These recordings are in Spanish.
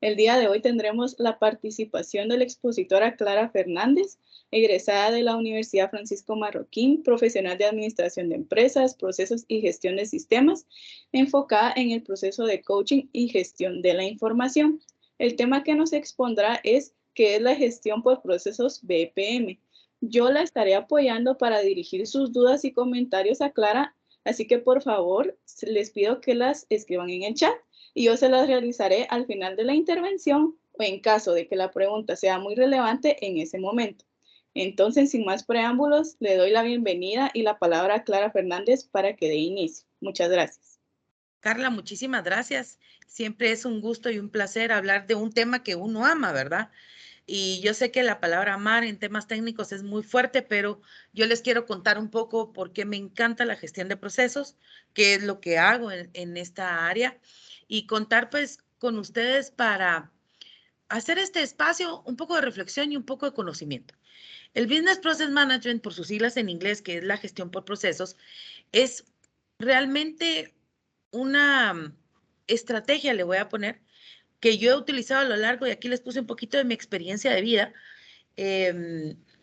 El día de hoy tendremos la participación de la expositora Clara Fernández, egresada de la Universidad Francisco Marroquín, profesional de Administración de Empresas, Procesos y Gestión de Sistemas, enfocada en el proceso de coaching y gestión de la información. El tema que nos expondrá es ¿qué es la gestión por procesos BPM? Yo la estaré apoyando para dirigir sus dudas y comentarios a Clara, así que por favor les pido que las escriban en el chat y yo se las realizaré al final de la intervención o en caso de que la pregunta sea muy relevante en ese momento. Entonces, sin más preámbulos, le doy la bienvenida y la palabra a Clara Fernández para que dé inicio. Muchas gracias. Carla, muchísimas gracias. Siempre es un gusto y un placer hablar de un tema que uno ama, ¿verdad? Y yo sé que la palabra amar en temas técnicos es muy fuerte, pero yo les quiero contar un poco por qué me encanta la gestión de procesos, qué es lo que hago en esta área y contar pues con ustedes para hacer este espacio un poco de reflexión y un poco de conocimiento. El Business Process Management, por sus siglas en inglés, que es la gestión por procesos, es realmente una estrategia, le voy a poner, que yo he utilizado a lo largo, y aquí les puse un poquito de mi experiencia de vida,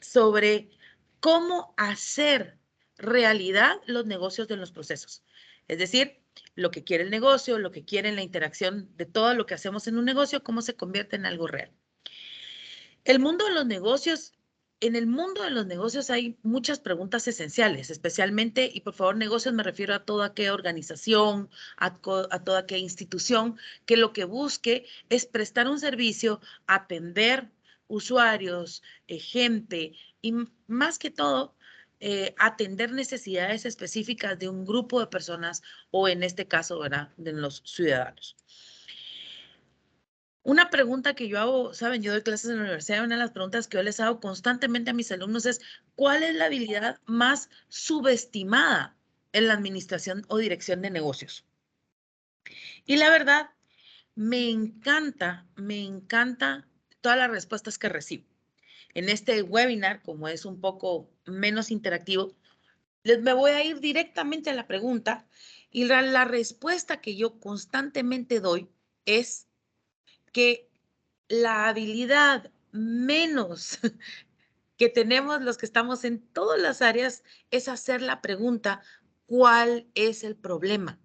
sobre cómo hacer realidad los negocios de los procesos. Es decir, lo que quiere el negocio, lo que quiere la interacción de todo lo que hacemos en un negocio, cómo se convierte en algo real. El mundo de los negocios, en el mundo de los negocios hay muchas preguntas esenciales, especialmente, y por favor negocios me refiero a toda aquella organización, a toda aquella institución que lo que busque es prestar un servicio, atender usuarios, gente y más que todo, atender necesidades específicas de un grupo de personas o en este caso, ¿verdad?, de los ciudadanos. Una pregunta que yo hago, saben, yo doy clases en la universidad, una de las preguntas que yo les hago constantemente a mis alumnos es, ¿cuál es la habilidad más subestimada en la administración o dirección de negocios? Y la verdad, me encanta todas las respuestas que recibo. En este webinar, como es un poco menos interactivo, me voy a ir directamente a la pregunta y la respuesta que yo constantemente doy es que la habilidad menos que tenemos los que estamos en todas las áreas es hacer la pregunta, ¿cuál es el problema?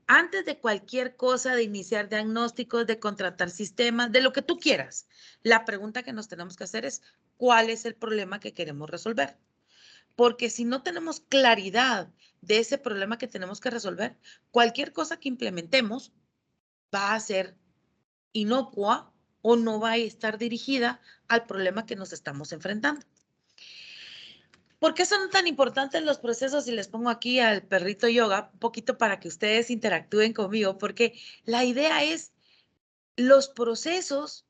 Antes de cualquier cosa, de iniciar diagnósticos, de contratar sistemas, de lo que tú quieras, la pregunta que nos tenemos que hacer es, ¿cuál es el problema que queremos resolver? Porque si no tenemos claridad de ese problema que tenemos que resolver, cualquier cosa que implementemos va a ser inocua o no va a estar dirigida al problema que nos estamos enfrentando. ¿Por qué son tan importantes los procesos? Y les pongo aquí al perrito yoga un poquito para que ustedes interactúen conmigo, porque la idea es los procesos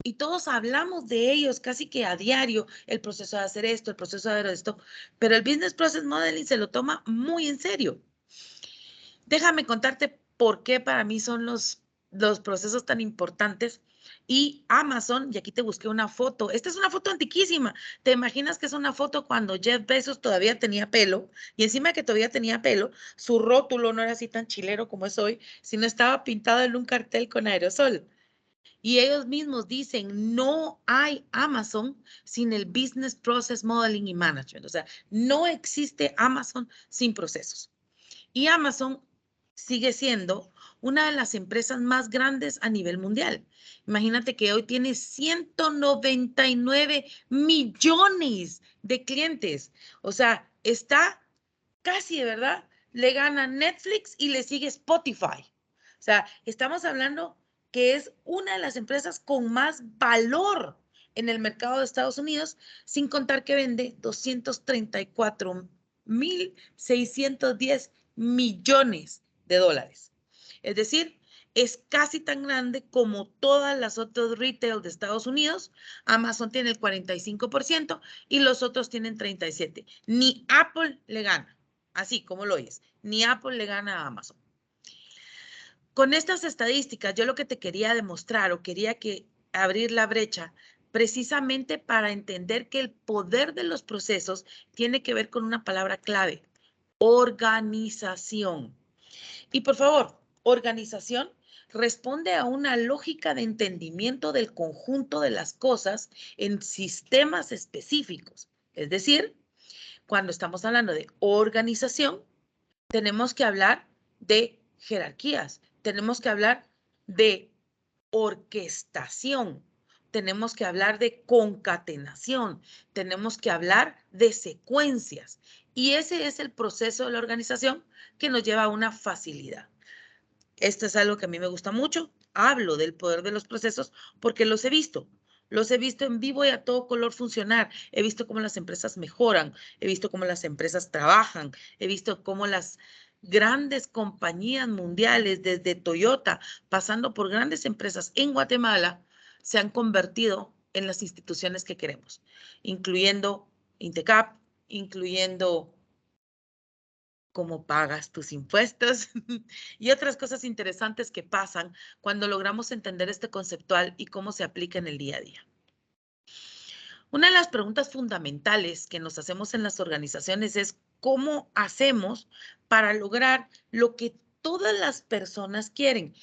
y todos hablamos de ellos casi que a diario, el proceso de hacer esto, el proceso de hacer esto, pero el Business Process Modeling se lo toma muy en serio. Déjame contarte por qué para mí son los procesos tan importantes. Y Amazon, y aquí te busqué una foto. Esta es una foto antiquísima. ¿Te imaginas que es una foto cuando Jeff Bezos todavía tenía pelo? Y encima de que todavía tenía pelo, su rótulo no era así tan chilero como es hoy, sino estaba pintado en un cartel con aerosol. Y ellos mismos dicen, no hay Amazon sin el Business Process Modeling y Management. O sea, no existe Amazon sin procesos. Y Amazon sigue siendo una de las empresas más grandes a nivel mundial. Imagínate que hoy tiene 199 millones de clientes. O sea, está casi, de verdad, le gana Netflix y le sigue Spotify. O sea, estamos hablando que es una de las empresas con más valor en el mercado de Estados Unidos, sin contar que vende 234.610 millones de dólares. Es decir, es casi tan grande como todas las otras retail de Estados Unidos. Amazon tiene el 45% y los otros tienen 37%. Ni Apple le gana, así como lo oyes. Ni Apple le gana a Amazon. Con estas estadísticas, yo lo que te quería demostrar o quería que abrir la brecha precisamente para entender que el poder de los procesos tiene que ver con una palabra clave, organización. Y por favor, organización responde a una lógica de entendimiento del conjunto de las cosas en sistemas específicos. Es decir, cuando estamos hablando de organización, tenemos que hablar de jerarquías, tenemos que hablar de orquestación, tenemos que hablar de concatenación, tenemos que hablar de secuencias. Y ese es el proceso de la organización que nos lleva a una facilidad. Esto es algo que a mí me gusta mucho. Hablo del poder de los procesos porque los he visto. Los he visto en vivo y a todo color funcionar. He visto cómo las empresas mejoran. He visto cómo las empresas trabajan. He visto cómo las grandes compañías mundiales, desde Toyota, pasando por grandes empresas en Guatemala, se han convertido en las instituciones que queremos, incluyendo Intecap, incluyendo cómo pagas tus impuestos y otras cosas interesantes que pasan cuando logramos entender este conceptual y cómo se aplica en el día a día. Una de las preguntas fundamentales que nos hacemos en las organizaciones es cómo hacemos para lograr lo que todas las personas quieren.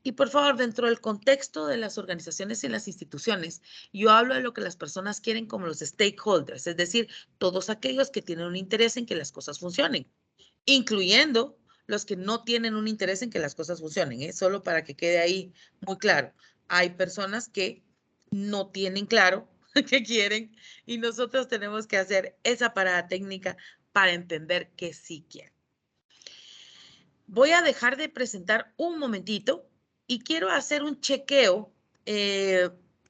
Y por favor, dentro del contexto de las organizaciones y las instituciones, yo hablo de lo que las personas quieren como los stakeholders, es decir, todos aquellos que tienen un interés en que las cosas funcionen, incluyendo los que no tienen un interés en que las cosas funcionen, ¿eh? Solo para que quede ahí muy claro. Hay personas que no tienen claro qué quieren y nosotros tenemos que hacer esa parada técnica para entender que sí quieren. Voy a dejar de presentar un momentito y quiero hacer un chequeo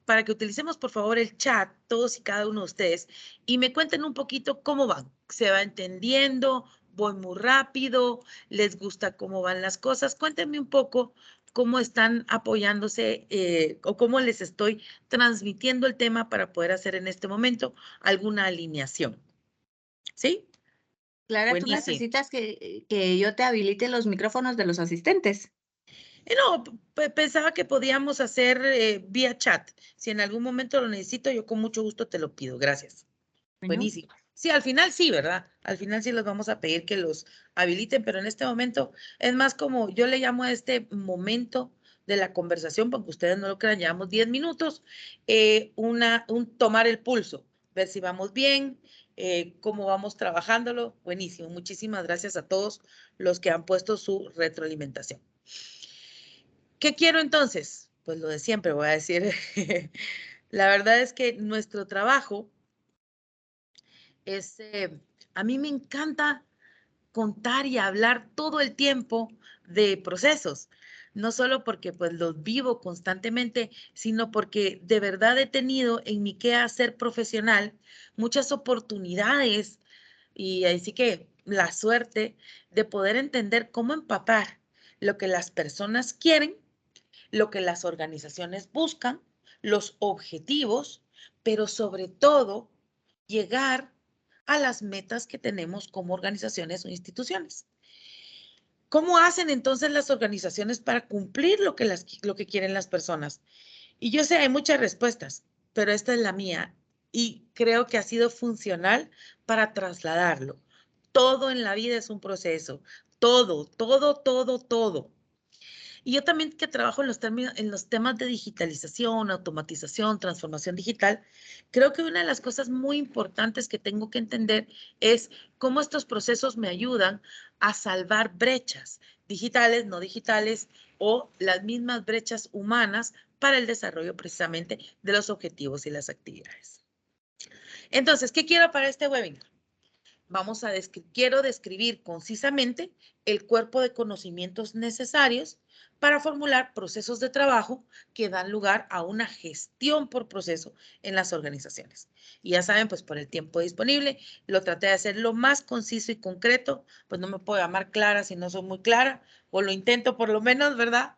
para que utilicemos, por favor, el chat, todos y cada uno de ustedes, y me cuenten un poquito cómo van. ¿Se va entendiendo? ¿Voy muy rápido? ¿Les gusta cómo van las cosas? Cuéntenme un poco cómo están apoyándose o cómo les estoy transmitiendo el tema para poder hacer en este momento alguna alineación. ¿Sí? Clara, tú Buenísimo. necesitas que yo te habilite los micrófonos de los asistentes. No, pensaba que podíamos hacer vía chat. Si en algún momento lo necesito, yo con mucho gusto te lo pido. Gracias. Bueno. Buenísimo. Sí, al final sí, ¿verdad? Al final sí los vamos a pedir que los habiliten, pero en este momento es más como yo le llamo a este momento de la conversación, porque ustedes no lo crean, llevamos 10 minutos, un tomar el pulso, ver si vamos bien, cómo vamos trabajándolo. Buenísimo. Muchísimas gracias a todos los que han puesto su retroalimentación. ¿Qué quiero entonces? Pues lo de siempre, voy a decir. La verdad es que nuestro trabajo es, a mí me encanta contar y hablar todo el tiempo de procesos, no solo porque pues los vivo constantemente, sino porque de verdad he tenido en mi quehacer profesional muchas oportunidades y así que la suerte de poder entender cómo empapar lo que las personas quieren, lo que las organizaciones buscan, los objetivos, pero sobre todo llegar a las metas que tenemos como organizaciones o instituciones. ¿Cómo hacen entonces las organizaciones para cumplir lo que quieren las personas? Y yo sé, hay muchas respuestas, pero esta es la mía y creo que ha sido funcional para trasladarlo. Todo en la vida es un proceso. Todo, todo, todo, todo. Y yo también que trabajo en los temas de digitalización, automatización, transformación digital, creo que una de las cosas muy importantes que tengo que entender es cómo estos procesos me ayudan a salvar brechas digitales, no digitales o las mismas brechas humanas para el desarrollo precisamente de los objetivos y las actividades. Entonces, ¿qué quiero para este webinar? Quiero describir concisamente el cuerpo de conocimientos necesarios para formular procesos de trabajo que dan lugar a una gestión por proceso en las organizaciones. Y ya saben, pues por el tiempo disponible, lo traté de hacer lo más conciso y concreto, pues no me puedo llamar clara si no soy muy clara, o lo intento por lo menos, ¿verdad?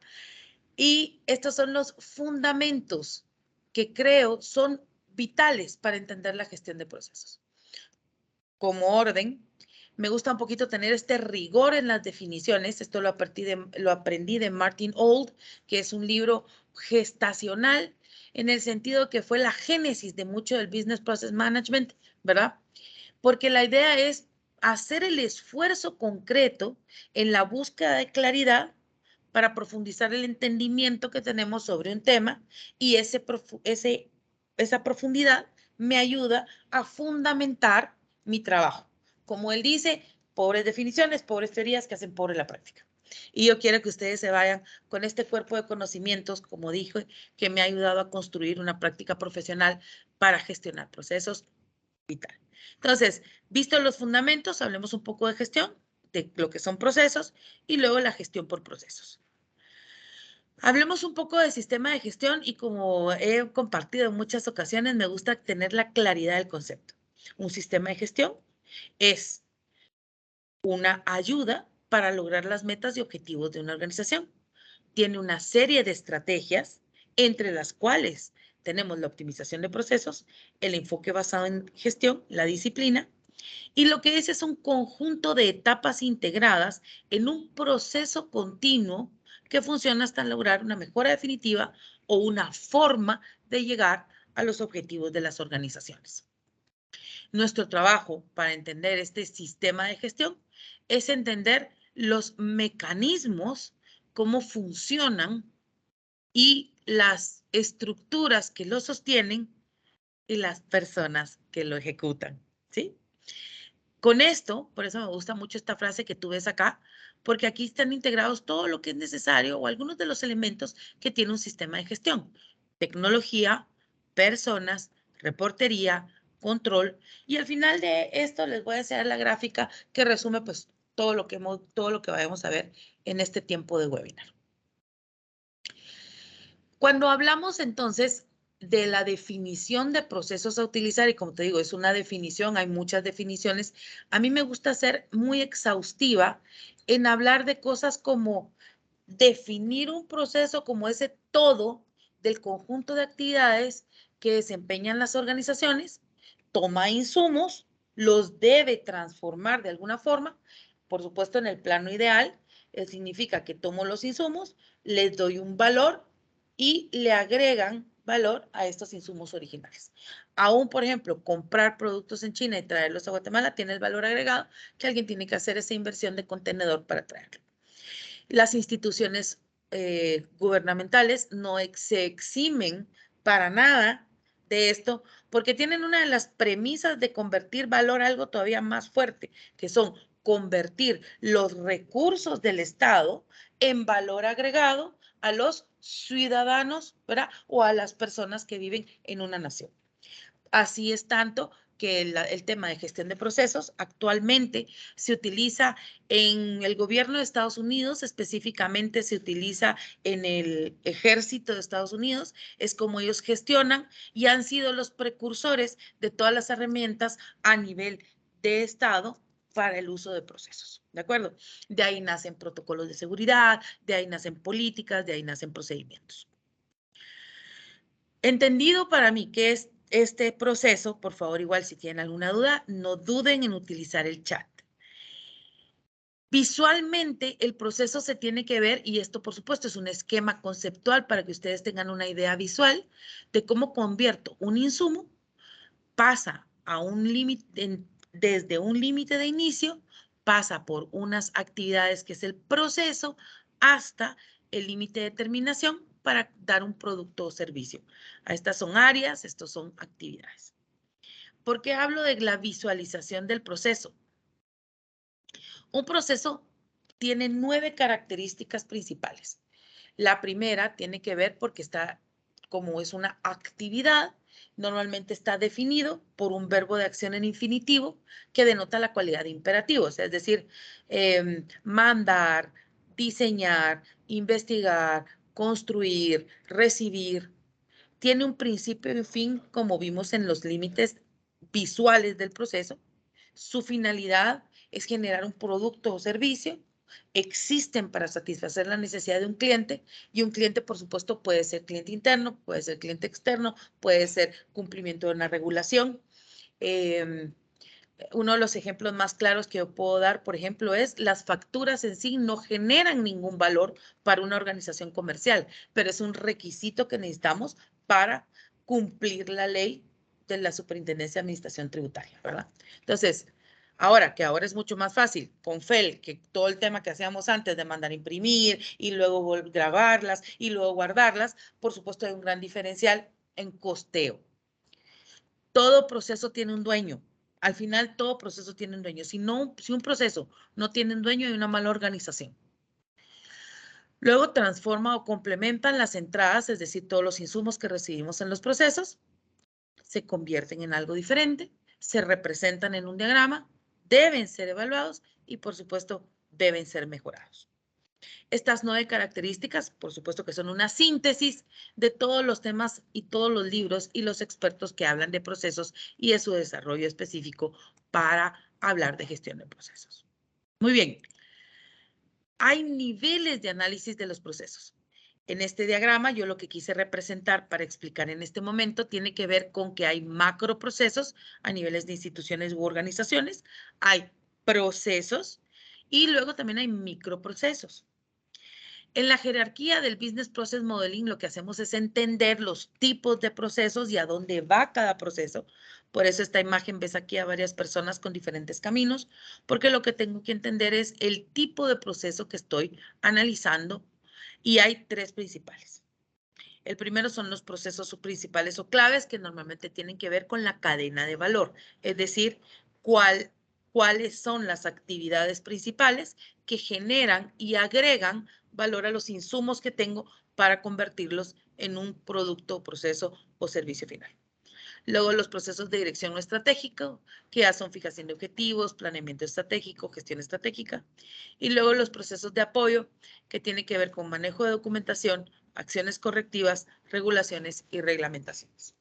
Y estos son los fundamentos que creo son vitales para entender la gestión de procesos. Como orden, me gusta un poquito tener este rigor en las definiciones. Esto lo aprendí de Martin Old, que es un libro gestacional en el sentido que fue la génesis de mucho del Business Process Management, ¿verdad? Porque la idea es hacer el esfuerzo concreto en la búsqueda de claridad para profundizar el entendimiento que tenemos sobre un tema y esa profundidad me ayuda a fundamentar mi trabajo. Como él dice, pobres definiciones, pobres teorías que hacen pobre la práctica. Y yo quiero que ustedes se vayan con este cuerpo de conocimientos, como dije, que me ha ayudado a construir una práctica profesional para gestionar procesos vital. Entonces, visto los fundamentos, hablemos un poco de gestión, de lo que son procesos y luego la gestión por procesos. Hablemos un poco del sistema de gestión y como he compartido en muchas ocasiones, me gusta tener la claridad del concepto. Un sistema de gestión es una ayuda para lograr las metas y objetivos de una organización. Tiene una serie de estrategias, entre las cuales tenemos la optimización de procesos, el enfoque basado en gestión, la disciplina, y lo que es un conjunto de etapas integradas en un proceso continuo que funciona hasta lograr una mejora definitiva o una forma de llegar a los objetivos de las organizaciones. Nuestro trabajo para entender este sistema de gestión es entender los mecanismos, cómo funcionan y las estructuras que lo sostienen y las personas que lo ejecutan, ¿sí? Con esto, por eso me gusta mucho esta frase que tú ves acá, porque aquí están integrados todo lo que es necesario o algunos de los elementos que tiene un sistema de gestión. Tecnología, personas, reportería, control. Y al final de esto les voy a enseñar la gráfica que resume pues todo lo que vayamos a ver en este tiempo de webinar. Cuando hablamos entonces de la definición de procesos a utilizar, y como te digo, es una definición, hay muchas definiciones, a mí me gusta ser muy exhaustiva en hablar de cosas como definir un proceso como ese todo del conjunto de actividades que desempeñan las organizaciones, toma insumos, los debe transformar de alguna forma, por supuesto en el plano ideal, significa que tomo los insumos, les doy un valor y le agregan valor a estos insumos originales. Aún, por ejemplo, comprar productos en China y traerlos a Guatemala tiene el valor agregado que alguien tiene que hacer esa inversión de contenedor para traerlo. Las instituciones gubernamentales no se eximen para nada de esto porque tienen una de las premisas de convertir valor a algo todavía más fuerte, que son convertir los recursos del Estado en valor agregado a los ciudadanos, ¿verdad? O a las personas que viven en una nación. Así es tanto que el tema de gestión de procesos actualmente se utiliza en el gobierno de Estados Unidos, específicamente se utiliza en el ejército de Estados Unidos, es como ellos gestionan y han sido los precursores de todas las herramientas a nivel de Estado para el uso de procesos, ¿de acuerdo? De ahí nacen protocolos de seguridad, de ahí nacen políticas, de ahí nacen procedimientos. Entendido para mí que es este proceso, por favor, igual si tienen alguna duda, no duden en utilizar el chat. Visualmente, el proceso se tiene que ver, y esto por supuesto es un esquema conceptual para que ustedes tengan una idea visual de cómo convierto un insumo, pasa a un límite, desde un límite de inicio, pasa por unas actividades que es el proceso, hasta el límite de terminación para dar un producto o servicio. Estas son áreas, estos son actividades. ¿Por qué hablo de la visualización del proceso? Un proceso tiene 9 características principales. La primera tiene que ver porque está, como es una actividad, normalmente está definido por un verbo de acción en infinitivo que denota la cualidad de imperativo, o sea, es decir, mandar, diseñar, investigar, construir, recibir. Tiene un principio y un fin, como vimos en los límites visuales del proceso. Su finalidad es generar un producto o servicio. Existen para satisfacer la necesidad de un cliente y un cliente, por supuesto, puede ser cliente interno, puede ser cliente externo, puede ser cumplimiento de una regulación. Uno de los ejemplos más claros que yo puedo dar, por ejemplo, es las facturas en sí no generan ningún valor para una organización comercial, pero es un requisito que necesitamos para cumplir la ley de la Superintendencia de Administración Tributaria, ¿verdad? Entonces, Ahora, que ahora es mucho más fácil con FEL, que todo el tema que hacíamos antes de mandar a imprimir y luego grabarlas y luego guardarlas, por supuesto hay un gran diferencial en costeo. Todo proceso tiene un dueño. Al final, todo proceso tiene un dueño. Si un proceso no tiene un dueño, hay una mala organización. Luego transforma o complementan las entradas, es decir, todos los insumos que recibimos en los procesos, se convierten en algo diferente, se representan en un diagrama, deben ser evaluados y, por supuesto, deben ser mejorados. Estas 9 características, por supuesto que son una síntesis de todos los temas y todos los libros y los expertos que hablan de procesos y de su desarrollo específico para hablar de gestión de procesos. Muy bien. Hay niveles de análisis de los procesos. En este diagrama, yo lo que quise representar para explicar en este momento tiene que ver con que hay macroprocesos a niveles de instituciones u organizaciones, hay procesos y luego también hay microprocesos. En la jerarquía del Business Process Modeling, lo que hacemos es entender los tipos de procesos y a dónde va cada proceso. Por eso esta imagen ves aquí a varias personas con diferentes caminos, porque lo que tengo que entender es el tipo de proceso que estoy analizando y hay 3 principales. El primero son los procesos principales o claves que normalmente tienen que ver con la cadena de valor, es decir, cuáles son las actividades principales que generan y agregan valor a los insumos que tengo para convertirlos en un producto, proceso o servicio final. Luego los procesos de dirección no estratégico, que ya son fijación de objetivos, planeamiento estratégico, gestión estratégica. Y luego los procesos de apoyo, que tienen que ver con manejo de documentación, acciones correctivas, regulaciones y reglamentaciones.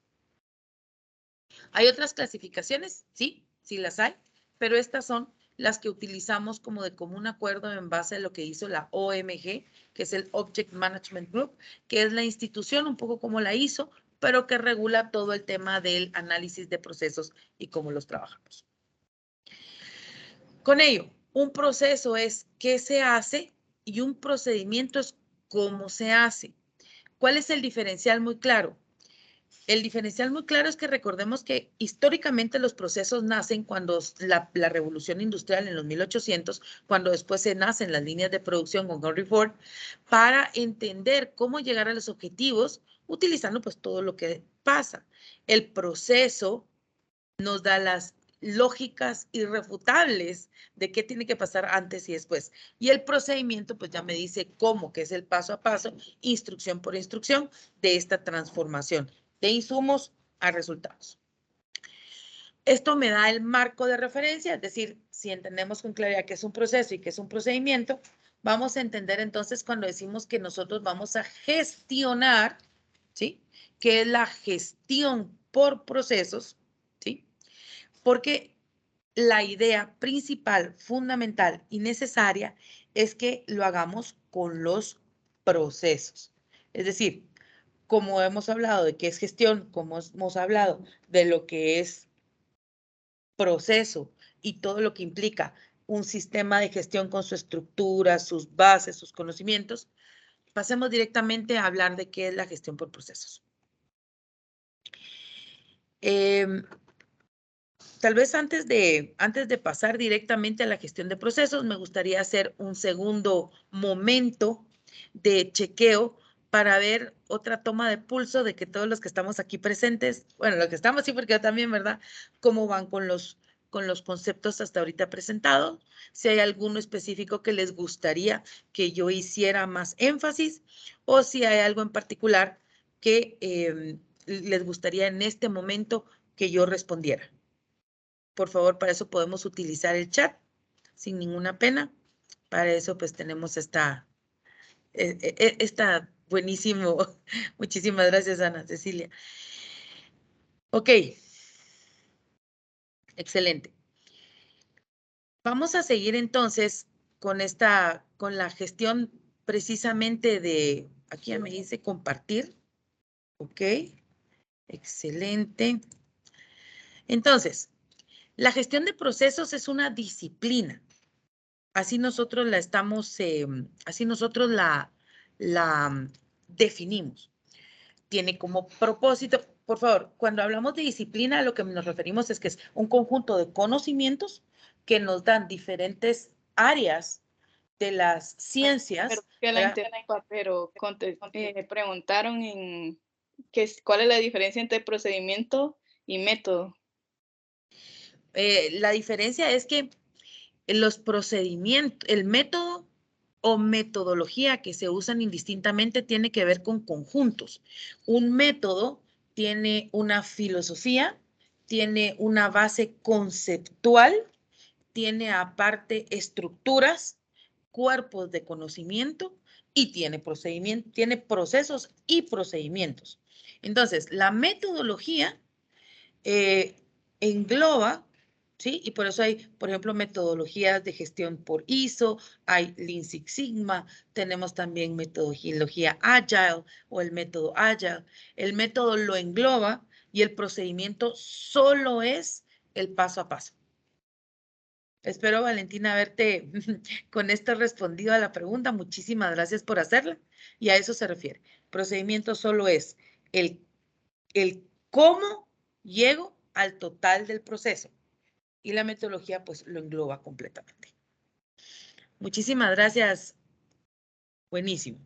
¿Hay otras clasificaciones? Sí, sí las hay, pero estas son las que utilizamos como de común acuerdo en base a lo que hizo la OMG, que es el Object Management Group, que es la institución un poco como la ISO, pero que regula todo el tema del análisis de procesos y cómo los trabajamos. Con ello, un proceso es qué se hace y un procedimiento es cómo se hace. ¿Cuál es el diferencial muy claro? El diferencial muy claro es que recordemos que históricamente los procesos nacen cuando la revolución industrial en los 1800, cuando después se nacen las líneas de producción con Henry Ford, para entender cómo llegar a los objetivos utilizando pues todo lo que pasa. El proceso nos da las lógicas irrefutables de qué tiene que pasar antes y después. Y el procedimiento pues ya me dice cómo, que es el paso a paso, instrucción por instrucción de esta transformación de insumos a resultados. Esto me da el marco de referencia, es decir, si entendemos con claridad qué es un proceso y qué es un procedimiento, vamos a entender entonces cuando decimos que nosotros vamos a gestionar, ¿sí? ¿Qué es la gestión por procesos? ¿Sí? Porque la idea principal, fundamental y necesaria es que lo hagamos con los procesos. Es decir, como hemos hablado de qué es gestión, como hemos hablado de lo que es proceso y todo lo que implica un sistema de gestión con su estructura, sus bases, sus conocimientos, pasemos directamente a hablar de qué es la gestión por procesos. Tal vez antes de pasar directamente a la gestión de procesos, me gustaría hacer un segundo momento de chequeo para ver otra toma de pulso de que todos los que estamos aquí presentes, bueno, los que estamos sí, porque yo también, ¿verdad? Cómo van con los conceptos hasta ahorita presentados. Si hay alguno específico que les gustaría que yo hiciera más énfasis o si hay algo en particular que les gustaría en este momento que yo respondiera. Por favor, para eso podemos utilizar el chat sin ninguna pena. Para eso pues tenemos esta buenísimo. Muchísimas gracias, Ana Cecilia. Ok. Excelente. Vamos a seguir entonces con la gestión precisamente de, aquí ya me dice compartir. Ok. Excelente. Entonces, la gestión de procesos es una disciplina. Así nosotros la definimos. Tiene como propósito, por favor, cuando hablamos de disciplina, a lo que nos referimos es que es un conjunto de conocimientos que nos dan diferentes áreas de las ciencias. Pero que la interrumpa, pero preguntaron en cuál es la diferencia entre procedimiento y método. La diferencia es que los procedimientos, el método o metodología que se usan indistintamente tiene que ver con conjuntos. Un método tiene una filosofía, tiene una base conceptual, tiene aparte estructuras, cuerpos de conocimiento y tiene procesos y procedimientos. Entonces, la metodología engloba, ¿sí? Y por eso hay, por ejemplo, metodologías de gestión por ISO, hay Lean Six Sigma, tenemos también metodología Agile o el método Agile. El método lo engloba y el procedimiento solo es el paso a paso. Espero, Valentina, haberte con esto respondido a la pregunta. Muchísimas gracias por hacerla. Y a eso se refiere. Procedimiento solo es el cómo llego al total del proceso. Y la metodología, pues, lo engloba completamente. Muchísimas gracias. Buenísimo.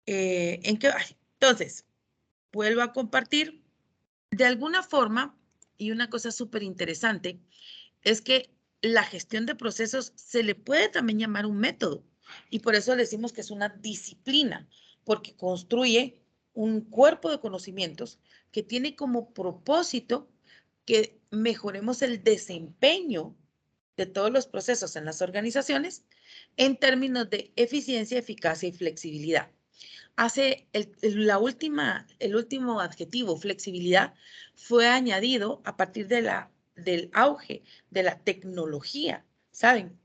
Entonces, vuelvo a compartir. De alguna forma, y una cosa súper interesante, es que la gestión de procesos se le puede también llamar un método. Y por eso decimos que es una disciplina, porque construye un cuerpo de conocimientos que tiene como propósito que mejoremos el desempeño de todos los procesos en las organizaciones en términos de eficiencia, eficacia y flexibilidad. El último adjetivo, flexibilidad, fue añadido a partir del auge de la tecnología, ¿saben?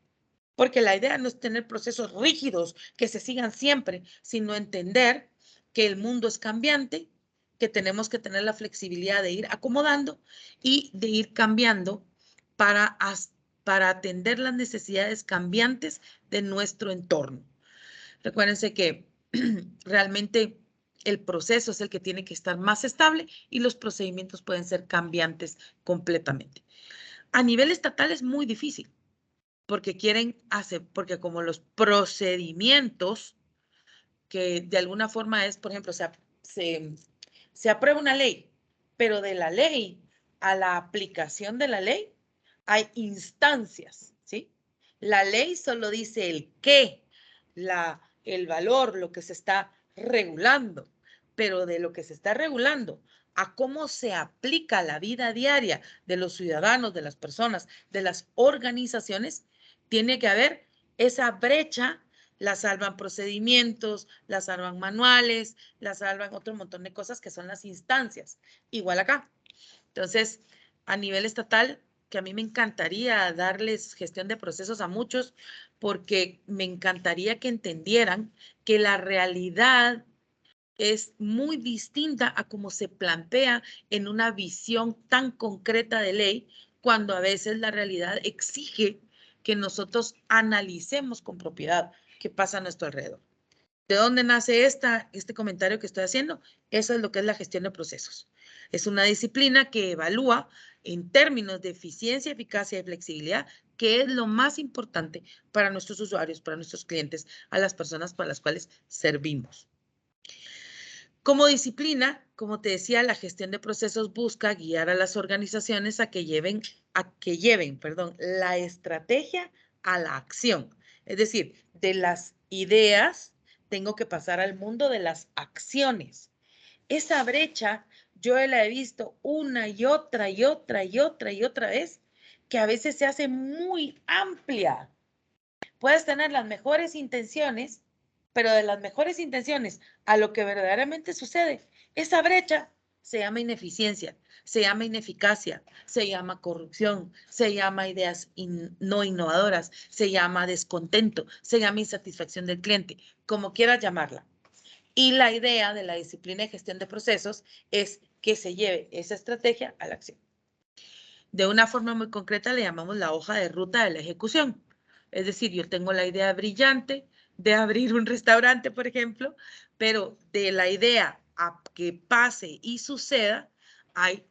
Porque la idea no es tener procesos rígidos que se sigan siempre, sino entender que el mundo es cambiante, que tenemos que tener la flexibilidad de ir acomodando y de ir cambiando para atender las necesidades cambiantes de nuestro entorno. Recuérdense que realmente el proceso es el que tiene que estar más estable y los procedimientos pueden ser cambiantes completamente. A nivel estatal es muy difícil porque porque como los procedimientos que de alguna forma es, por ejemplo, se aprueba una ley, pero de la ley a la aplicación de la ley hay instancias, ¿sí? La ley solo dice el qué, el valor, lo que se está regulando, pero de lo que se está regulando a cómo se aplica a la vida diaria de los ciudadanos, de las personas, de las organizaciones, tiene que haber esa brecha. La salvan procedimientos, la salvan manuales, la salvan otro montón de cosas que son las instancias. Igual acá. Entonces, a nivel estatal, que a mí me encantaría darles gestión de procesos a muchos, porque me encantaría que entendieran que la realidad es muy distinta a cómo se plantea en una visión tan concreta de ley, cuando a veces la realidad exige que nosotros analicemos con propiedad qué pasa a nuestro alrededor. ¿De dónde nace este comentario que estoy haciendo? Eso es lo que es la gestión de procesos. Es una disciplina que evalúa en términos de eficiencia, eficacia y flexibilidad, qué es lo más importante para nuestros usuarios, para nuestros clientes, a las personas para las cuales servimos. Como disciplina, como te decía, la gestión de procesos busca guiar a las organizaciones a que lleven la estrategia a la acción. Es decir, de las ideas tengo que pasar al mundo de las acciones. Esa brecha yo la he visto una y otra y otra y otra y otra vez, que a veces se hace muy amplia. Puedes tener las mejores intenciones, pero de las mejores intenciones a lo que verdaderamente sucede, esa brecha se llama ineficiencia, se llama ineficacia, se llama corrupción, se llama ideas no innovadoras, se llama descontento, se llama insatisfacción del cliente, como quieras llamarla. Y la idea de la disciplina de gestión de procesos es que se lleve esa estrategia a la acción. De una forma muy concreta le llamamos la hoja de ruta de la ejecución. Es decir, yo tengo la idea brillante de abrir un restaurante, por ejemplo, pero de la idea a que pase y suceda, hay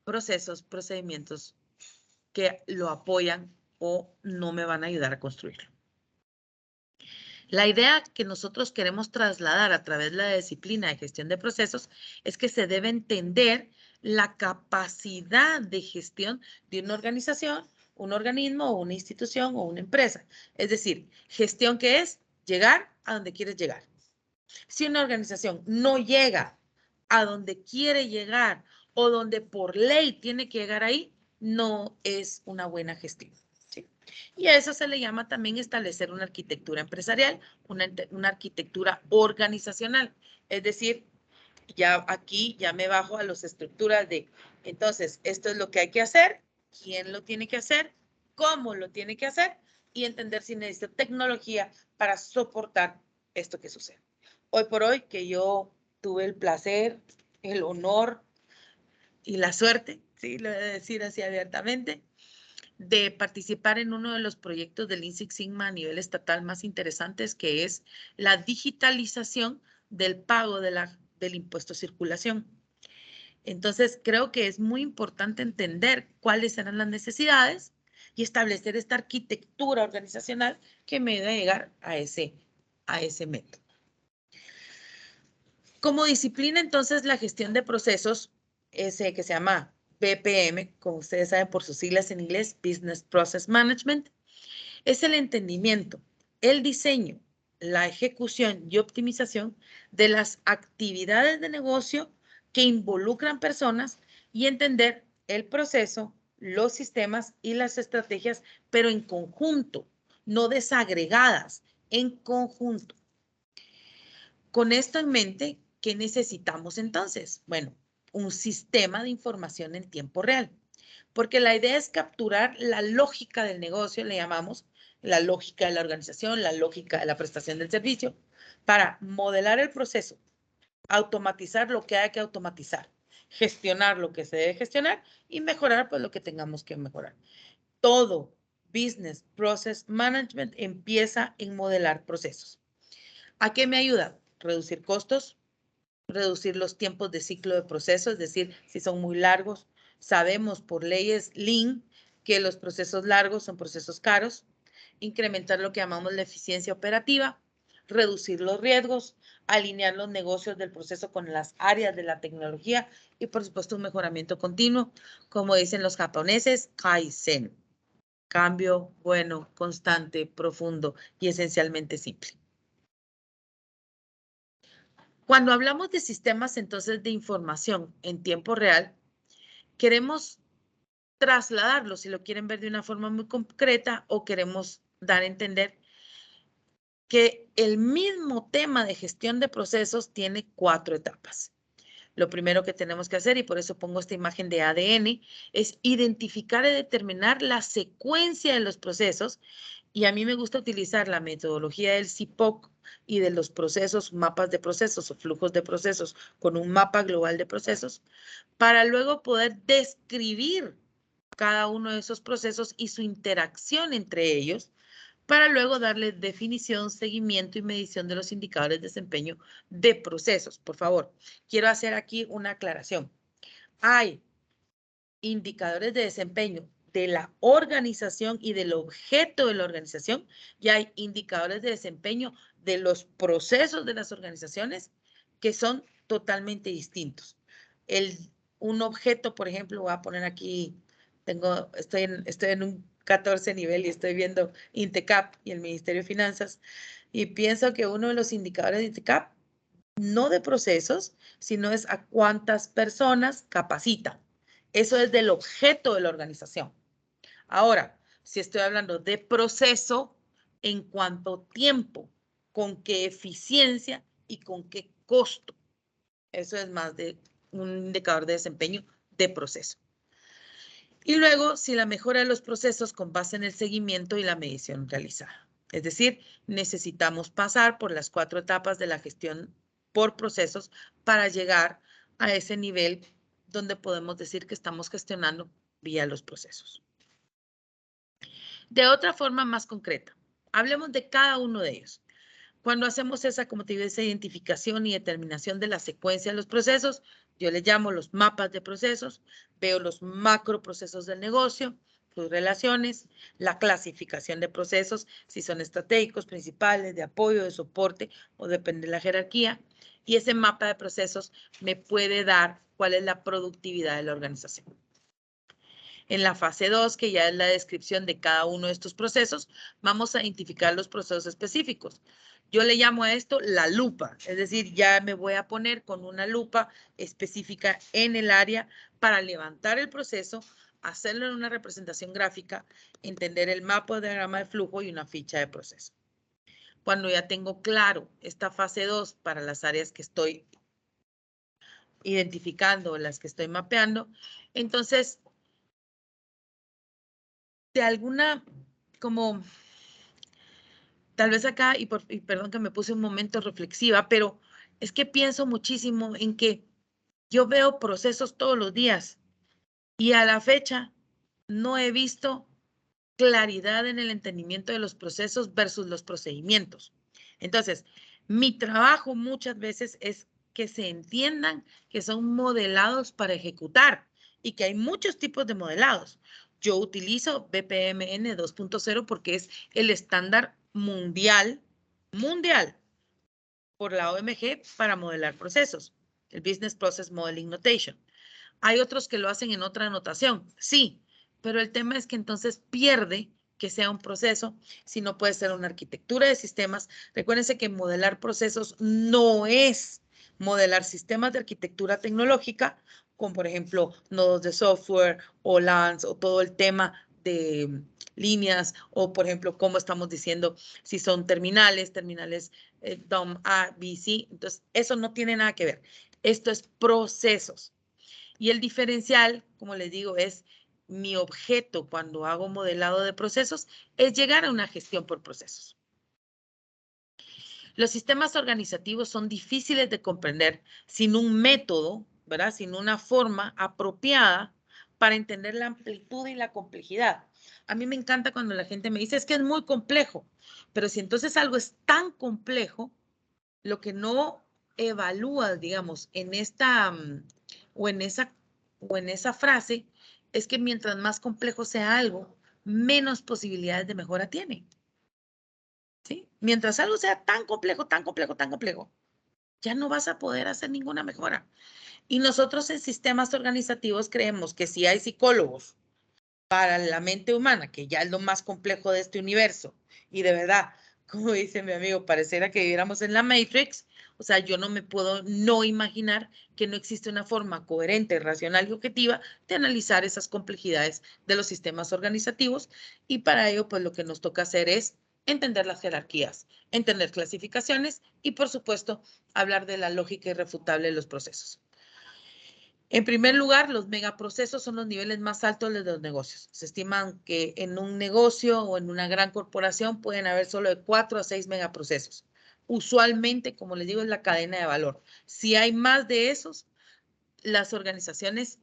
procesos, procedimientos que lo apoyan o no me van a ayudar a construirlo. La idea que nosotros queremos trasladar a través de la disciplina de gestión de procesos es que se debe entender la capacidad de gestión de una organización, un organismo o una institución o una empresa. Es decir, gestión que es llegar a donde quieres llegar. Si una organización no llega a donde quiere llegar o donde por ley tiene que llegar ahí, no es una buena gestión. ¿Sí? Y a eso se le llama también establecer una arquitectura empresarial, una arquitectura organizacional. Es decir, ya aquí ya me bajo a las estructuras de, entonces, esto es lo que hay que hacer, quién lo tiene que hacer, cómo lo tiene que hacer y entender si necesito tecnología para soportar esto que sucede. Hoy por hoy que yo tuve el placer, el honor y la suerte, sí, lo voy a decir así abiertamente, de participar en uno de los proyectos del Lean Six Sigma a nivel estatal más interesantes, que es la digitalización del pago del impuesto a circulación. Entonces, creo que es muy importante entender cuáles eran las necesidades y establecer esta arquitectura organizacional que me ayude a llegar a ese método. Como disciplina, entonces, la gestión de procesos, ese que se llama BPM, como ustedes saben por sus siglas en inglés, Business Process Management, es el entendimiento, el diseño, la ejecución y optimización de las actividades de negocio que involucran personas y entender el proceso, los sistemas y las estrategias, pero en conjunto, no desagregadas, en conjunto. Con esto en mente, ¿qué necesitamos entonces? Bueno, un sistema de información en tiempo real, porque la idea es capturar la lógica del negocio, le llamamos la lógica de la organización, la lógica de la prestación del servicio, para modelar el proceso, automatizar lo que hay que automatizar, gestionar lo que se debe gestionar y mejorar pues lo que tengamos que mejorar. Todo Business Process Management empieza en modelar procesos. ¿A qué me ayuda? Reducir costos, reducir los tiempos de ciclo de proceso, es decir, si son muy largos. Sabemos por leyes Lean que los procesos largos son procesos caros. Incrementar lo que llamamos la eficiencia operativa, reducir los riesgos, alinear los negocios del proceso con las áreas de la tecnología y, por supuesto, un mejoramiento continuo, como dicen los japoneses, Kaizen. Cambio bueno, constante, profundo y esencialmente simple. Cuando hablamos de sistemas, entonces, de información en tiempo real, queremos trasladarlo, si lo quieren ver de una forma muy concreta, o queremos dar a entender que el mismo tema de gestión de procesos tiene 4 etapas. Lo primero que tenemos que hacer, y por eso pongo esta imagen de ADN, es identificar y determinar la secuencia de los procesos. Y a mí me gusta utilizar la metodología del CIPOC y de los procesos, mapas de procesos o flujos de procesos con un mapa global de procesos, para luego poder describir cada uno de esos procesos y su interacción entre ellos, para luego darle definición, seguimiento y medición de los indicadores de desempeño de procesos. Por favor, quiero hacer aquí una aclaración. Hay indicadores de desempeño de la organización y del objeto de la organización, y hay indicadores de desempeño de los procesos de las organizaciones que son totalmente distintos. Un objeto, por ejemplo, voy a poner aquí, estoy en un 14 nivel y estoy viendo INTECAP y el Ministerio de Finanzas, y pienso que uno de los indicadores de INTECAP, no de procesos, sino es a cuántas personas capacita. Eso es del objeto de la organización. Ahora, si estoy hablando de proceso, en cuánto tiempo, con qué eficiencia y con qué costo. Eso es más de un indicador de desempeño de proceso. Y luego, si la mejora de los procesos con base en el seguimiento y la medición realizada. Es decir, necesitamos pasar por las 4 etapas de la gestión por procesos para llegar a ese nivel donde podemos decir que estamos gestionando vía los procesos. De otra forma más concreta, hablemos de cada uno de ellos. Cuando hacemos esa, como te digo, esa identificación y determinación de la secuencia de los procesos, yo les llamo los mapas de procesos, veo los macroprocesos del negocio, sus relaciones, la clasificación de procesos, si son estratégicos, principales, de apoyo, de soporte, o depende de la jerarquía. Y ese mapa de procesos me puede dar cuál es la productividad de la organización. En la fase 2, que ya es la descripción de cada uno de estos procesos, vamos a identificar los procesos específicos. Yo le llamo a esto la lupa, es decir, ya me voy a poner con una lupa específica en el área para levantar el proceso, hacerlo en una representación gráfica, entender el mapa de diagrama de flujo y una ficha de proceso. Cuando ya tengo claro esta fase 2 para las áreas que estoy identificando, las que estoy mapeando, entonces, de alguna, como, tal vez acá, y perdón que me puse un momento reflexiva, pero es que pienso muchísimo en que yo veo procesos todos los días y a la fecha no he visto claridad en el entendimiento de los procesos versus los procedimientos. Entonces, mi trabajo muchas veces es que se entiendan que son modelados para ejecutar y que hay muchos tipos de modelados. Yo utilizo BPMN 2.0 porque es el estándar mundial por la OMG para modelar procesos, el Business Process Modeling Notation. Hay otros que lo hacen en otra notación, sí, pero el tema es que entonces pierde que sea un proceso, si no puede ser una arquitectura de sistemas. Recuérdense que modelar procesos no es modelar sistemas de arquitectura tecnológica, como por ejemplo nodos de software o LANs o todo el tema de líneas o por ejemplo, como estamos diciendo, si son terminales DOM A, B, C. Entonces, eso no tiene nada que ver. Esto es procesos. Y el diferencial, como les digo, es mi objeto cuando hago modelado de procesos, es llegar a una gestión por procesos. Los sistemas organizativos son difíciles de comprender sin un método, ¿verdad? Sin una forma apropiada para entender la amplitud y la complejidad. A mí me encanta cuando la gente me dice, es que es muy complejo, pero si entonces algo es tan complejo, lo que no evalúas, digamos, en esta o en esa frase, es que mientras más complejo sea algo, menos posibilidades de mejora tiene. ¿Sí? Mientras algo sea tan complejo, ya no vas a poder hacer ninguna mejora. Y nosotros en sistemas organizativos creemos que si hay psicólogos para la mente humana, que ya es lo más complejo de este universo, y de verdad, como dice mi amigo, pareciera que viviéramos en la Matrix, o sea, yo no me puedo no imaginar que no existe una forma coherente, racional y objetiva de analizar esas complejidades de los sistemas organizativos, y para ello, pues lo que nos toca hacer es entender las jerarquías, entender clasificaciones y, por supuesto, hablar de la lógica irrefutable de los procesos. En primer lugar, los megaprocesos son los niveles más altos de los negocios. Se estiman que en un negocio o en una gran corporación pueden haber solo de 4 a 6 megaprocesos. Usualmente, como les digo, es la cadena de valor. Si hay más de esos, las organizaciones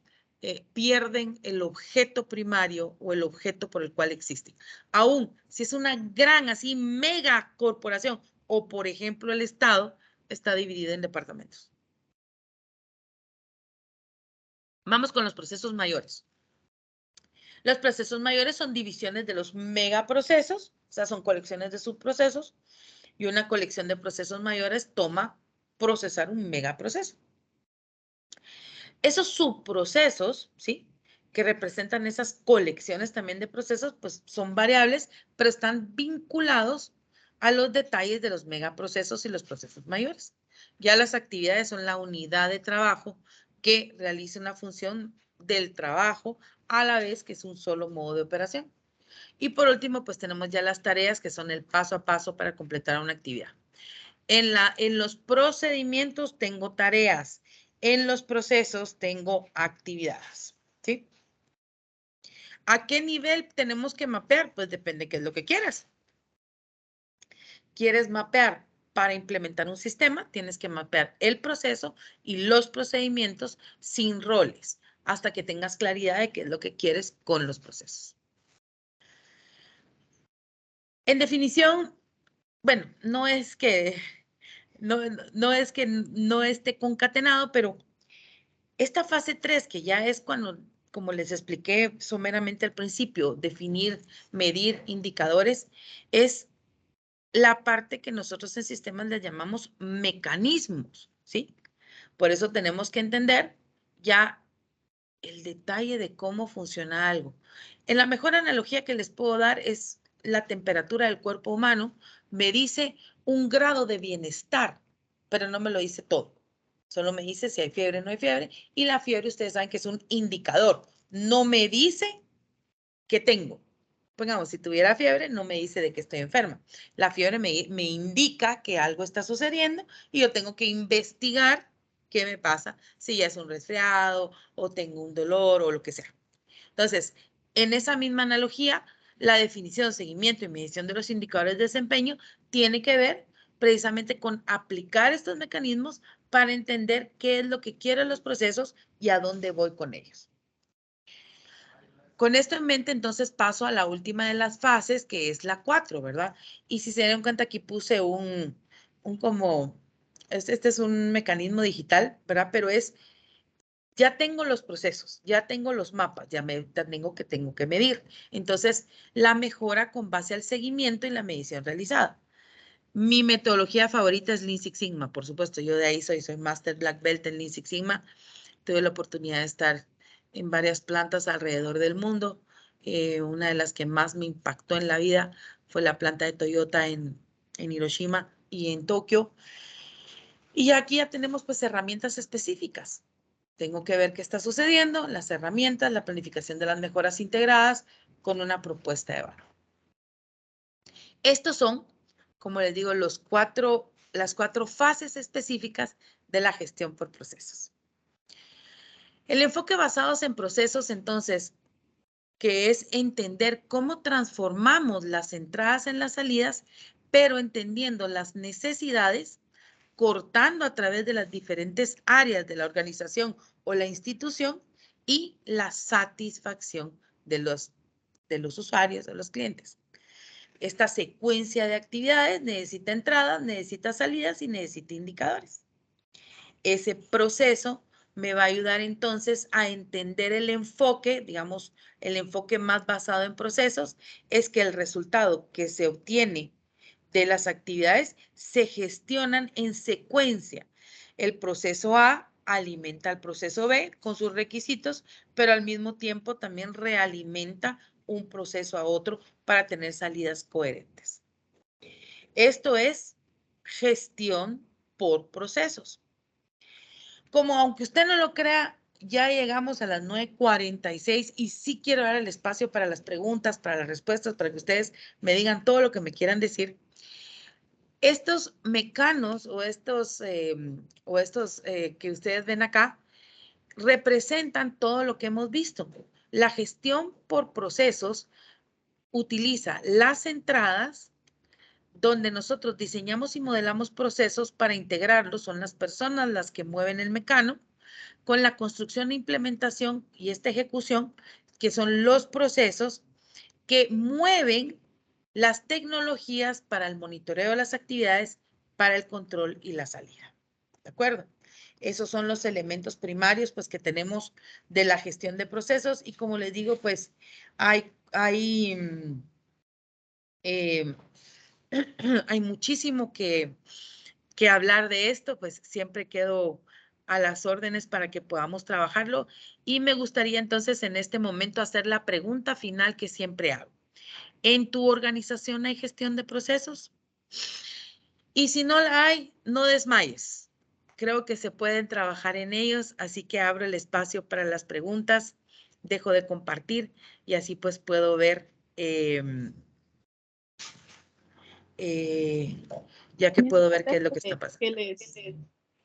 pierden el objeto primario o el objeto por el cual existen. Aún si es una gran, así, mega corporación o, por ejemplo, el Estado, está dividido en departamentos. Vamos con los procesos mayores. Los procesos mayores son divisiones de los megaprocesos, o sea, son colecciones de subprocesos, y una colección de procesos mayores toma procesar un megaproceso. Esos subprocesos, ¿sí?, que representan esas colecciones también de procesos, pues son variables, pero están vinculados a los detalles de los megaprocesos y los procesos mayores. Ya las actividades son la unidad de trabajo que realiza una función del trabajo a la vez que es un solo modo de operación. Y por último, pues tenemos ya las tareas que son el paso a paso para completar una actividad. En los procedimientos tengo tareas, en los procesos tengo actividades, ¿sí? ¿A qué nivel tenemos que mapear? Pues depende qué es lo que quieras. ¿Quieres mapear para implementar un sistema? Tienes que mapear el proceso y los procedimientos sin roles, hasta que tengas claridad de qué es lo que quieres con los procesos. En definición, bueno, no es que no esté concatenado, pero esta fase 3, que ya es cuando, como les expliqué someramente al principio, definir, medir indicadores, es la parte que nosotros en sistemas le llamamos mecanismos, ¿sí? Por eso tenemos que entender ya el detalle de cómo funciona algo. En la mejor analogía que les puedo dar es la temperatura del cuerpo humano. Me dice un grado de bienestar, pero no me lo dice todo. Solo me dice si hay fiebre o no hay fiebre. Y la fiebre, ustedes saben que es un indicador. No me dice qué tengo. Pongamos, si tuviera fiebre, no me dice de que estoy enferma. La fiebre me indica que algo está sucediendo y yo tengo que investigar qué me pasa, si ya es un resfriado o tengo un dolor o lo que sea. Entonces, en esa misma analogía, la definición, seguimiento y medición de los indicadores de desempeño tiene que ver precisamente con aplicar estos mecanismos para entender qué es lo que quieren los procesos y a dónde voy con ellos. Con esto en mente, entonces paso a la última de las fases, que es la 4, ¿verdad? Y si se dan cuenta, aquí puse este es un mecanismo digital, ¿verdad? Pero ya tengo los procesos, ya tengo los mapas, ya tengo que medir. Entonces, la mejora con base al seguimiento y la medición realizada. Mi metodología favorita es Lean Six Sigma, por supuesto. Yo de ahí soy Master Black Belt en Lean Six Sigma. Tuve la oportunidad de estar en varias plantas alrededor del mundo. Una de las que más me impactó en la vida fue la planta de Toyota en Hiroshima y en Tokio. Y aquí ya tenemos pues herramientas específicas. Tengo que ver qué está sucediendo, las herramientas, la planificación de las mejoras integradas con una propuesta de valor. Estos son, como les digo, las cuatro fases específicas de la gestión por procesos. El enfoque basado en procesos, entonces, que es entender cómo transformamos las entradas en las salidas, pero entendiendo las necesidades, cortando a través de las diferentes áreas de la organización o la institución y la satisfacción de los usuarios, de los clientes. Esta secuencia de actividades necesita entradas, necesita salidas y necesita indicadores. Ese proceso me va a ayudar entonces a entender el enfoque, digamos, el enfoque más basado en procesos, es que el resultado que se obtiene de las actividades se gestionan en secuencia. El proceso A alimenta al proceso B con sus requisitos, pero al mismo tiempo también realimenta un proceso a otro para tener salidas coherentes. Esto es gestión por procesos. Como aunque usted no lo crea, ya llegamos a las 9:46 y sí quiero dar el espacio para las preguntas, para las respuestas, para que ustedes me digan todo lo que me quieran decir. Estos mecanos o estos que ustedes ven acá representan todo lo que hemos visto. La gestión por procesos utiliza las entradas donde nosotros diseñamos y modelamos procesos para integrarlos, son las personas las que mueven el mecano, con la construcción e implementación y esta ejecución, que son los procesos que mueven las tecnologías para el monitoreo de las actividades, para el control y la salida. ¿De acuerdo? Esos son los elementos primarios pues, que tenemos de la gestión de procesos y como les digo, pues hay muchísimo que hablar de esto, pues siempre quedo a las órdenes para que podamos trabajarlo y me gustaría entonces en este momento hacer la pregunta final que siempre hago. ¿En tu organización hay gestión de procesos? Y si no la hay, no desmayes. Creo que se pueden trabajar en ellos, así que abro el espacio para las preguntas, dejo de compartir y así pues puedo ver, ya que puedo ver qué es lo que está pasando. Que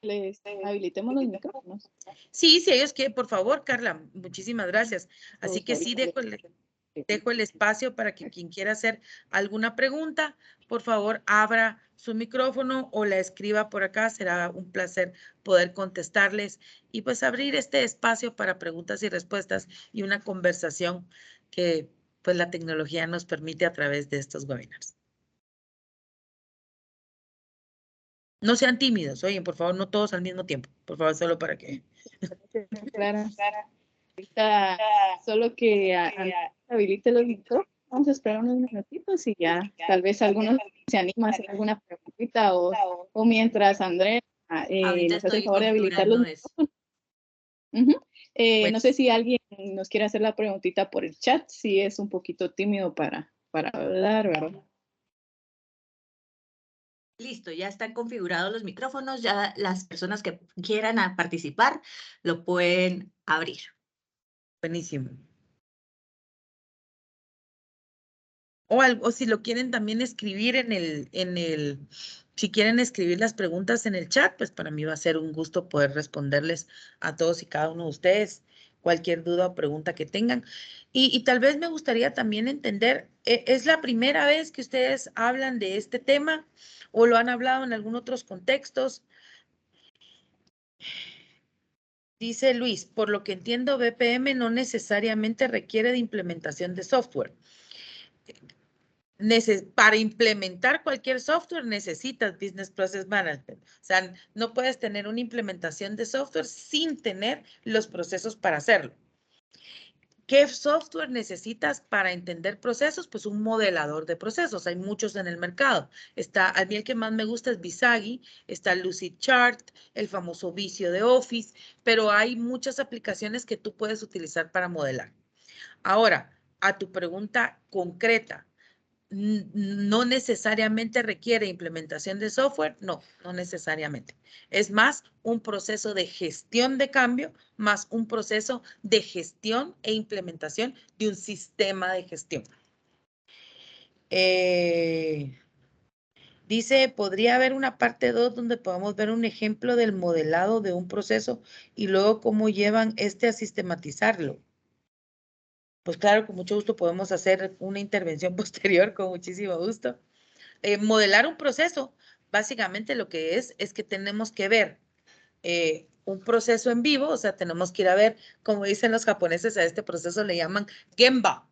les habilitemos los micrófonos. Sí, si ellos quieren, por favor, Carla, muchísimas gracias. Así que sí, dejo el espacio para que quien quiera hacer alguna pregunta, por favor, abra su micrófono o la escriba por acá. Será un placer poder contestarles y pues abrir este espacio para preguntas y respuestas y una conversación que pues la tecnología nos permite a través de estos webinars. No sean tímidos, oye, por favor, no todos al mismo tiempo. Por favor, solo para que... Clara, ahorita solo que habilite los micrófonos. Vamos a esperar unos minutitos y ya tal vez algunos se animan a hacer alguna preguntita o mientras Andrea Ahorita nos hace el estoy favor de habilitar los configurando eso. micrófonos. No sé si alguien nos quiere hacer la preguntita por el chat, si es un poquito tímido para hablar, ¿verdad? Listo, ya están configurados los micrófonos, ya las personas que quieran participar lo pueden abrir. Buenísimo. O si lo quieren también escribir si quieren escribir las preguntas en el chat, pues para mí va a ser un gusto poder responderles a todos y cada uno de ustedes cualquier duda o pregunta que tengan. Y tal vez me gustaría también entender, ¿es la primera vez que ustedes hablan de este tema o lo han hablado en algún otros contextos? Dice Luis, por lo que entiendo, BPM no necesariamente requiere de implementación de software. Para implementar cualquier software necesitas Business Process Management. O sea, no puedes tener una implementación de software sin tener los procesos para hacerlo. ¿Qué software necesitas para entender procesos? Pues un modelador de procesos. Hay muchos en el mercado. A mí el que más me gusta es Visagi, está Lucidchart, el famoso Visio de Office, pero hay muchas aplicaciones que tú puedes utilizar para modelar. Ahora, a tu pregunta concreta, ¿no necesariamente requiere implementación de software? No, no necesariamente. Es más un proceso de gestión de cambio, más un proceso de gestión e implementación de un sistema de gestión. Dice, ¿podría haber una parte 2 donde podamos ver un ejemplo del modelado de un proceso y luego cómo llevan a sistematizarlo? Pues claro, con mucho gusto podemos hacer una intervención posterior, con muchísimo gusto. Modelar un proceso, básicamente lo que es que tenemos que ver un proceso en vivo, o sea, tenemos que ir a ver, como dicen los japoneses, a este proceso le llaman Gemba.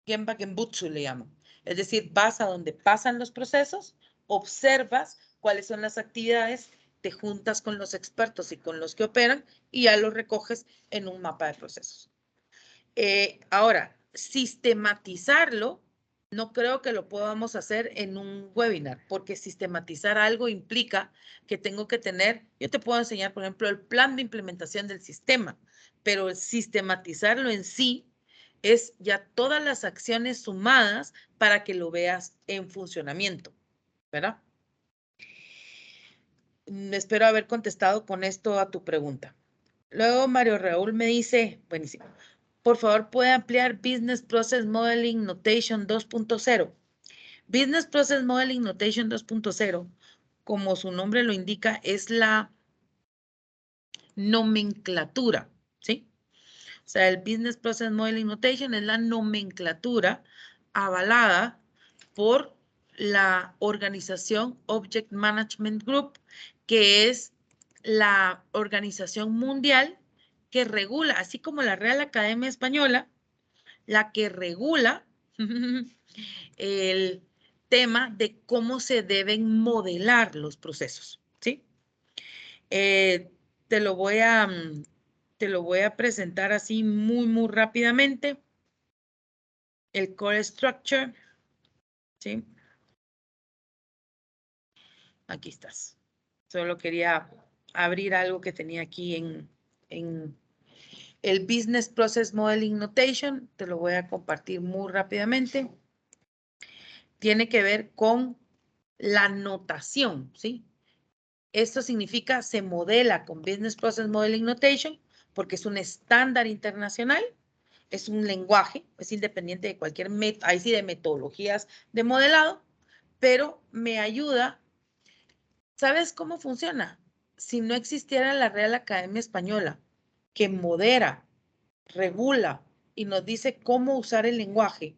Gemba Genbutsu le llaman. Es decir, vas a donde pasan los procesos, observas cuáles son las actividades, te juntas con los expertos y con los que operan y ya los recoges en un mapa de procesos. Ahora, sistematizarlo, no creo que lo podamos hacer en un webinar, porque sistematizar algo implica que tengo que tener, yo te puedo enseñar, por ejemplo, el plan de implementación del sistema, pero el sistematizarlo en sí es ya todas las acciones sumadas para que lo veas en funcionamiento, ¿verdad? Espero haber contestado con esto a tu pregunta. Luego Mario Raúl me dice, buenísimo, por favor, ¿puede ampliar Business Process Modeling Notation 2.0? Business Process Modeling Notation 2.0, como su nombre lo indica, es la nomenclatura, ¿sí? O sea, el Business Process Modeling Notation es la nomenclatura avalada por la organización Object Management Group, que es la organización mundial que regula, así como la Real Academia Española, la que regula el tema de cómo se deben modelar los procesos, ¿sí? Te lo voy a presentar así muy rápidamente. El core structure, ¿sí? Aquí estás. Solo quería abrir algo que tenía aquí en el Business Process Modeling Notation. Te lo voy a compartir muy rápidamente. Tiene que ver con la notación, ¿sí? Esto significa se modela con Business Process Modeling Notation porque es un estándar internacional, es un lenguaje, es independiente de cualquier ahí sí de metodologías de modelado, pero me ayuda. ¿Sabes cómo funciona? Si no existiera la Real Academia Española que modera, regula y nos dice cómo usar el lenguaje,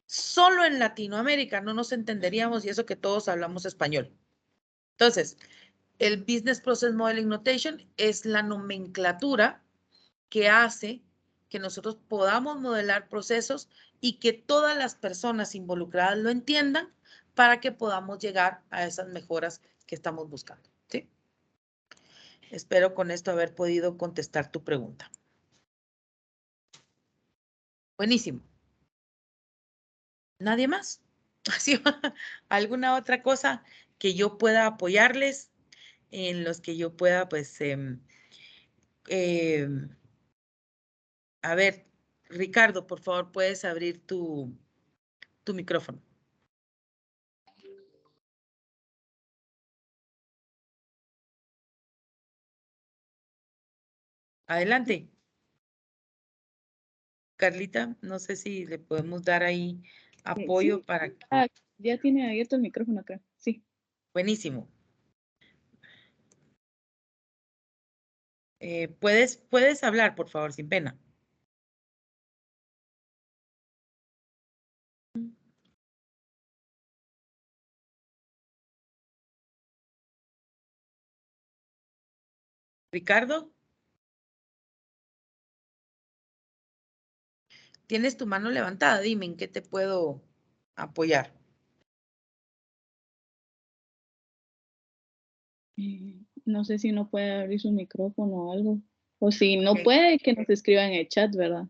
solo en Latinoamérica no nos entenderíamos y eso que todos hablamos español. Entonces, el Business Process Modeling Notation es la nomenclatura que hace que nosotros podamos modelar procesos y que todas las personas involucradas lo entiendan para que podamos llegar a esas mejoras que estamos buscando, ¿sí? Espero con esto haber podido contestar tu pregunta. Buenísimo. ¿Nadie más? ¿Alguna otra cosa que yo pueda apoyarles, en los que yo pueda, pues, a ver, Ricardo, por favor, puedes abrir tu micrófono. Adelante. Carlita, no sé si le podemos dar ahí apoyo Sí. para que... Ah, ya tiene abierto el micrófono acá. Sí. Buenísimo. Puedes hablar, por favor, sin pena. Ricardo, tienes tu mano levantada. Dime en qué te puedo apoyar. No sé si no puede abrir su micrófono o algo. O si no Ok. puede, que nos escriba en el chat, ¿verdad?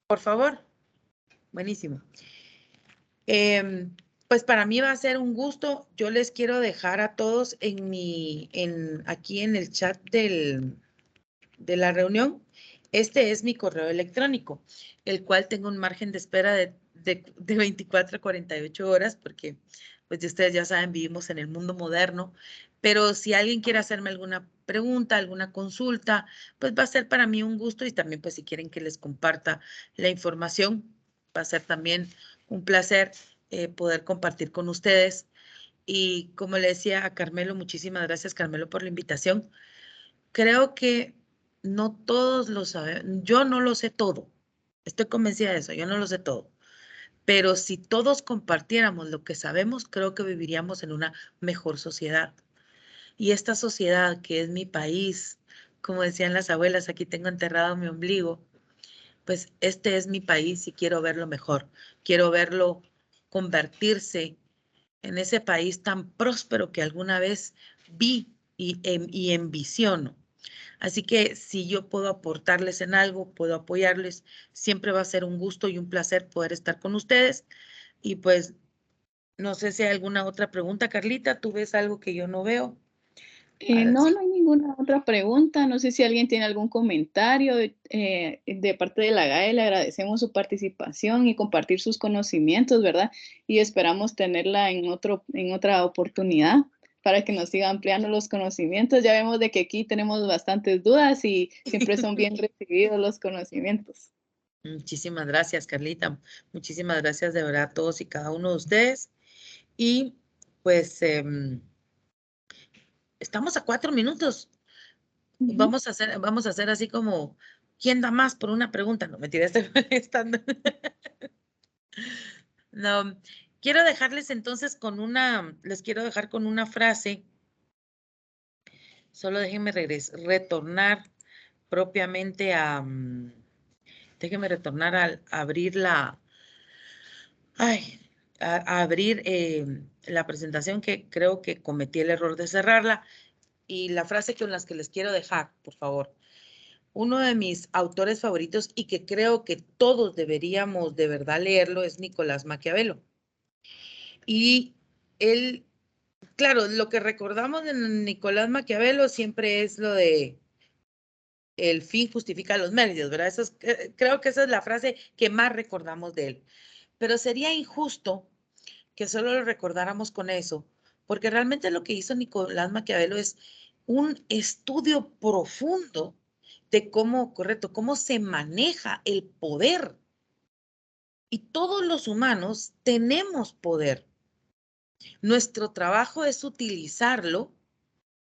Por favor. Buenísimo. Pues para mí va a ser un gusto. Yo les quiero dejar a todos aquí en el chat de la reunión. Este es mi correo electrónico, el cual tengo un margen de espera de 24 a 48 horas, porque pues ustedes ya saben, vivimos en el mundo moderno, pero si alguien quiere hacerme alguna pregunta, alguna consulta, pues va a ser para mí un gusto, y también pues si quieren que les comparta la información, va a ser también un placer poder compartir con ustedes. Y como le decía a Carmelo, muchísimas gracias, Carmelo, por la invitación. Creo que no todos lo saben. Yo no lo sé todo. Estoy convencida de eso. Yo no lo sé todo. Pero si todos compartiéramos lo que sabemos, creo que viviríamos en una mejor sociedad. Y esta sociedad que es mi país, como decían las abuelas, aquí tengo enterrado mi ombligo, pues este es mi país y quiero verlo mejor. Quiero verlo convertirse en ese país tan próspero que alguna vez vi y envisiono. Así que si yo puedo aportarles en algo, puedo apoyarles, siempre va a ser un gusto y un placer poder estar con ustedes. Y pues no sé si hay alguna otra pregunta, Carlita, ¿tú ves algo que yo no veo? No, Sí. no hay ninguna otra pregunta. No sé si alguien tiene algún comentario de parte de la GAE. Le agradecemos su participación y compartir sus conocimientos, ¿verdad? Y esperamos tenerla en otra oportunidad para que nos siga ampliando los conocimientos. Ya vemos de que aquí tenemos bastantes dudas y siempre son bien recibidos los conocimientos. Muchísimas gracias, Carlita. Muchísimas gracias de verdad a todos y cada uno de ustedes. Y pues estamos a 4 minutos. Ujú. Vamos a hacer así como, ¿quién da más por una pregunta? No, mentira, estoy molestando. No, quiero dejarles entonces les quiero dejar con una frase. Solo déjenme retornar propiamente déjenme retornar al abrir a abrir la presentación, que creo que cometí el error de cerrarla. Y la frase con las que les quiero dejar, por favor. Uno de mis autores favoritos y que creo que todos deberíamos de verdad leerlo es Nicolás Maquiavelo. Y él, claro, lo que recordamos de Nicolás Maquiavelo siempre es lo de el fin justifica los medios, ¿verdad? Creo que esa es la frase que más recordamos de él. Pero sería injusto que solo lo recordáramos con eso, porque realmente lo que hizo Nicolás Maquiavelo es un estudio profundo de cómo se maneja el poder. Y todos los humanos tenemos poder. Nuestro trabajo es utilizarlo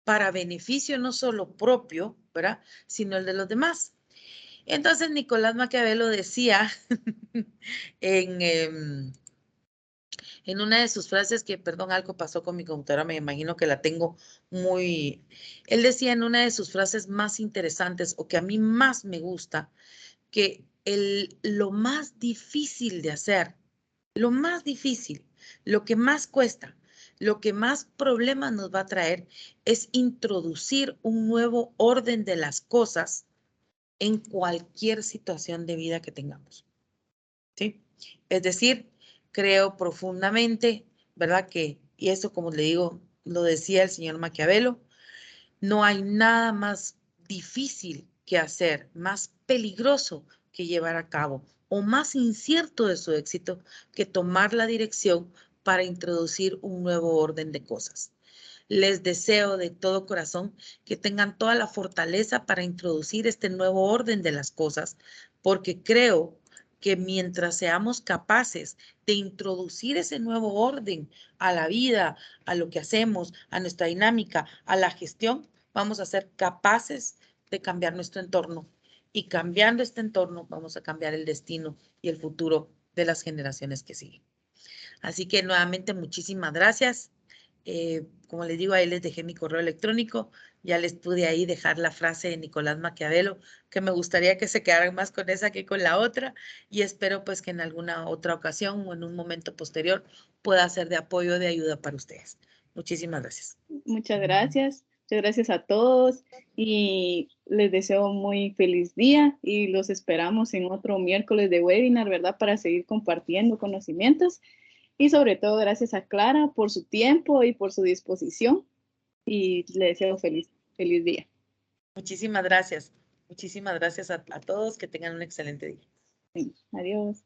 para beneficio no solo propio, ¿verdad?, sino el de los demás. Entonces, Nicolás Maquiavelo decía en una de sus frases, que perdón, algo pasó con mi computadora, me imagino que la tengo él decía en una de sus frases más interesantes, o que a mí más me gusta, que lo más difícil de hacer, lo más difícil, lo que más cuesta, lo que más problemas nos va a traer es introducir un nuevo orden de las cosas en cualquier situación de vida que tengamos. ¿Sí? Es decir, creo profundamente, ¿verdad? Y eso, como le digo, lo decía el señor Maquiavelo, no hay nada más difícil que hacer, más peligroso que llevar a cabo o más incierto de su éxito que tomar la dirección para introducir un nuevo orden de cosas. Les deseo de todo corazón que tengan toda la fortaleza para introducir este nuevo orden de las cosas, porque creo que mientras seamos capaces de introducir ese nuevo orden a la vida, a lo que hacemos, a nuestra dinámica, a la gestión, vamos a ser capaces de cambiar nuestro entorno. Y cambiando este entorno, vamos a cambiar el destino y el futuro de las generaciones que siguen. Así que nuevamente, muchísimas gracias. Como les digo, ahí les dejé mi correo electrónico. Ya les pude ahí dejar la frase de Nicolás Maquiavelo, que me gustaría que se quedaran más con esa que con la otra. Y espero pues que en alguna otra ocasión o en un momento posterior pueda ser de apoyo, de ayuda para ustedes. Muchísimas gracias. Muchas gracias. Muchas gracias a todos y les deseo muy feliz día y los esperamos en otro miércoles de webinar, ¿verdad? Para seguir compartiendo conocimientos y sobre todo gracias a Clara por su tiempo y por su disposición y le deseo feliz día. Muchísimas gracias. Muchísimas gracias a todos. Que tengan un excelente día. Sí, adiós.